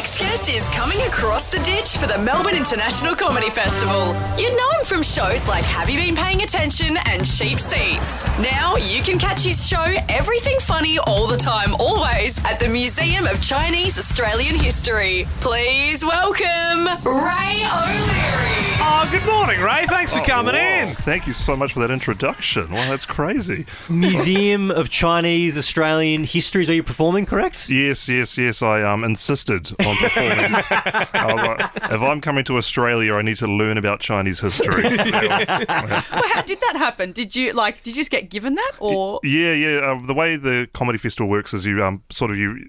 next guest is coming across the ditch for the Melbourne International Comedy Festival. You'd know him from shows like Have You Been Paying Attention and Cheap Seats. Now you can catch his show Everything Funny All the Time, Always at the Museum of Chinese Australian History. Please welcome Ray O'Leary. Oh, good morning, Ray. Thanks for coming in. Thank you so much for that introduction. Well, that's crazy. Museum of Chinese Australian History. Are you performing, correct? Yes. I insisted on performing. If I'm coming to Australia, I need to learn about Chinese history. Well, how did that happen? Did you just get given that, or? Yeah. The way the comedy festival works is you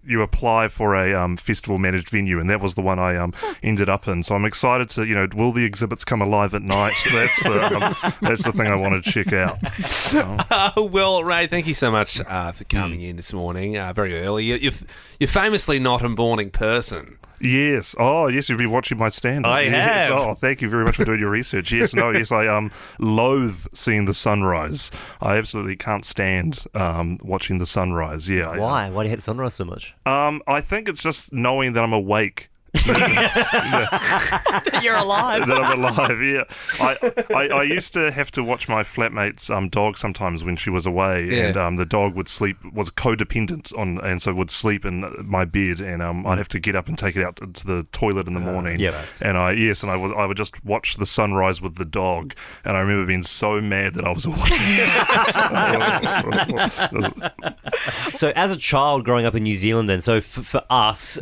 you apply for a festival managed venue, and that was the one I ended up in. So I'm excited to will the exhibits come alive at night? That's the thing I want to check out. Well, Ray, thank you so much for coming in this morning, very early. You're famously not a morning person. Yes. Oh, yes, you've been watching my stand-up. I have. Oh, thank you very much for doing your research. Yes, I loathe seeing the sunrise. I absolutely can't stand watching the sunrise. Yeah. Why? Why do you hate the sunrise so much? I think it's just knowing that I'm awake. That you're alive. That I'm alive, yeah. I used to have to watch my flatmate's dog sometimes when she was away, and the dog was codependent on, and so would sleep in my bed, and I'd have to get up and take it out to the toilet in the morning. And I would just watch the sunrise with the dog, and I remember being so mad that I was awake. So as a child growing up in New Zealand then, so for us,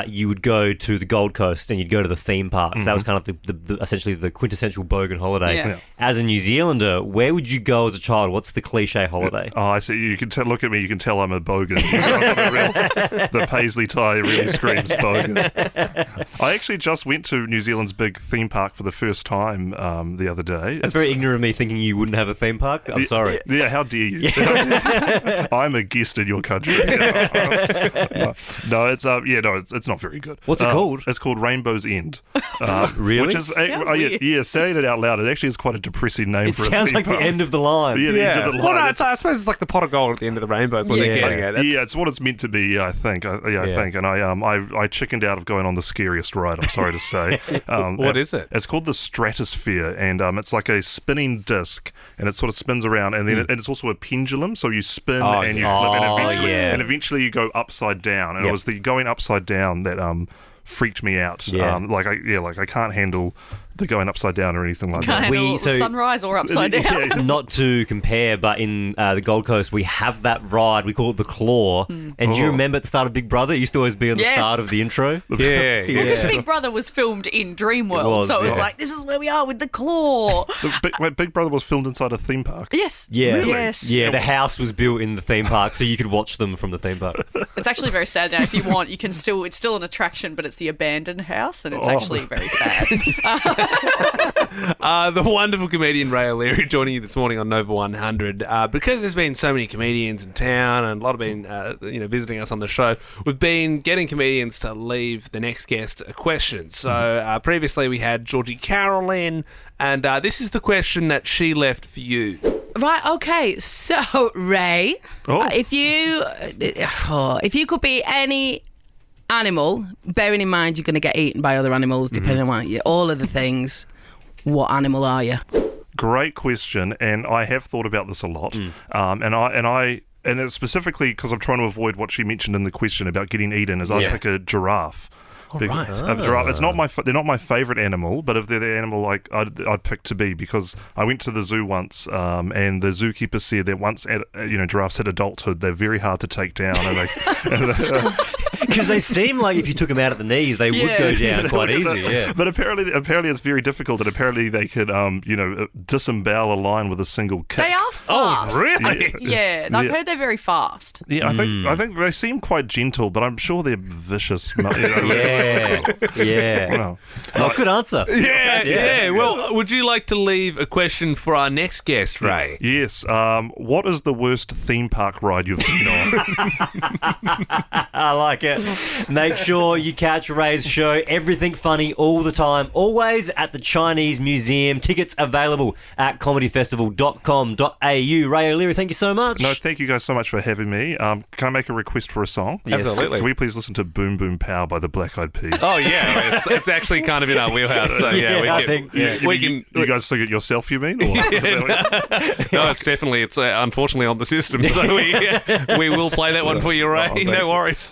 you would go to the Gold Coast and you'd go to the theme parks. That was kind of the essentially the quintessential bogan holiday. Yeah. As a New Zealander, where would you go as a child? What's the cliche holiday? Oh, I see. You can look at me, you can tell I'm a bogan. The paisley tie really screams bogan. I actually just went to New Zealand's big theme park for the first time the other day. That's very ignorant of me thinking you wouldn't have a theme park. I'm sorry. Yeah, how dare you? I'm a guest in your country. No, it's not very good. What's it called? It's called Rainbow's End. Really? Which is saying it out loud, it actually is quite a depressing name for a theme park. It sounds like the end of the line. Yeah, the end of the line. Well, no, I suppose it's like the pot of gold at the end of the rainbow is what they're getting at. Yeah, it's what it's meant to be, I think. I think. And I chickened out of going on the scariest ride, I'm sorry to say. What is it? It's called the Stratosphere, and it's like a spinning disc, and it sort of spins around, and then and it's also a pendulum, so you spin and you flip, and eventually you go upside down. And it was the going upside down that freaked me out. I can't handle the going upside down or anything like that. Sunrise or upside down. Not to compare, but in the Gold Coast, we have that ride. We call it the Claw. And do you remember at the start of Big Brother? It used to always be on the start of the intro. Yeah. Because Big Brother was filmed in Dreamworld, so it was like, this is where we are with the Claw. Big Brother was filmed inside a theme park. Yes. Yeah. Really? Yes. Yeah, the house was built in the theme park, so you could watch them from the theme park. It's actually very sad now. If you want, you can still. It's still an attraction, but it's the abandoned house, and it's actually very sad. The wonderful comedian Ray O'Leary joining you this morning on Nova 100. Because there's been so many comedians in town and a lot have been visiting us on the show, we've been getting comedians to leave the next guest a question. So previously we had Georgie Carroll in, and this is the question that she left for you. Right, okay. So, Ray, if you could be any animal, bearing in mind you're going to get eaten by other animals, depending on all of the things, what animal are you? Great question, and I have thought about this a lot. And it's specifically because I'm trying to avoid what she mentioned in the question about getting eaten, is I pick a giraffe. A giraffe. It's not they're not my favourite animal, but if they're the animal I'd pick to be, because I went to the zoo once, and the zookeeper said that once giraffes hit adulthood, they're very hard to take down, and because they seem like if you took them out at the knees, they would go down quite easy. Yeah, but apparently it's very difficult, and apparently they could disembowel a lion with a single kick. They are fast. Oh, really? Yeah, I've heard they're very fast. Yeah, I think they seem quite gentle, but I'm sure they're vicious. Yeah. Good answer. Yeah. Well, would you like to leave a question for our next guest, Ray? Yes. What is the worst theme park ride you've been on? I like it. Make sure you catch Ray's show, Everything Funny All the Time, always at the Chinese Museum. Tickets available at comedyfestival.com.au. Ray O'Leary, thank you so much. No, thank you guys so much for having me. Can I make a request for a song? Yes. Absolutely. Can we please listen to Boom Boom Pow by the Black Eyed peeves. Oh yeah, it's actually kind of in our wheelhouse. So I think we can. You guys think it yourself, you mean? Or No, it's unfortunately on the system. So we will play that one for you, Ray. No worries.